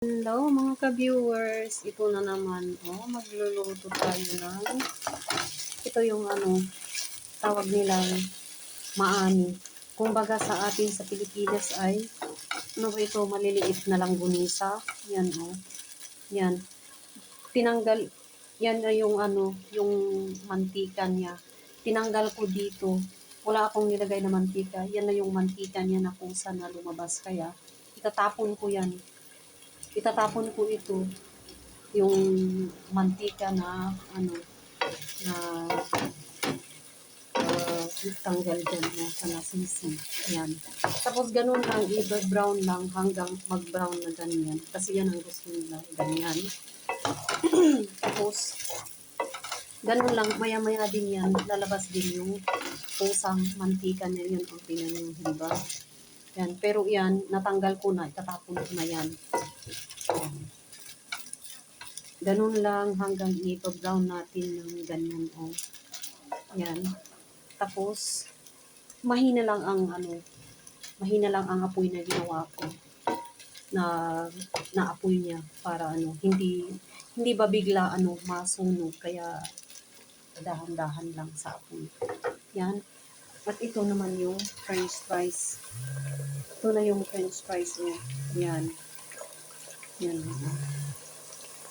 Hello mga ka-viewers, ito na naman, magluluto tayo ng, ito yung tawag nilang maani. Kumbaga sa atin sa Pilipinas ay, ito, maliliit na langgunisa. Yan yan. Tinanggal, yan na yung yung mantika niya. Tinanggal ko dito. Wala akong nilagay na mantika. Yan na yung mantika niya na kusa na lumabas. Kaya, itatapon ko yan. Itatapon ko ito yung mantika na na tanggal dyan na sa nasisi. Yan. Tapos ganun lang, i-brown lang hanggang mag-brown na ganyan. Kasi yan ang gusto nila, ganyan. Tapos, ganun lang, maya-maya din yan, lalabas din yung pusang mantika na yun. O, tingnan nyo, diba? Yan. Pero yan, natanggal ko na, itatapon ko na yan. Yan. Ganun lang hanggang i-brown natin ng ganyan. Yan. Tapos, mahina lang ang apoy na ginawa ko na apoy niya para hindi ba bigla masunog, kaya dahan-dahan lang sa apoy. Yan. At ito naman yung french fries. Ito na yung french fries niya. Yan. Yan.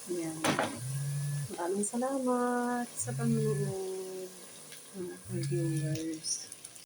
Yan. Maraming salamat sa panonood, mga viewers.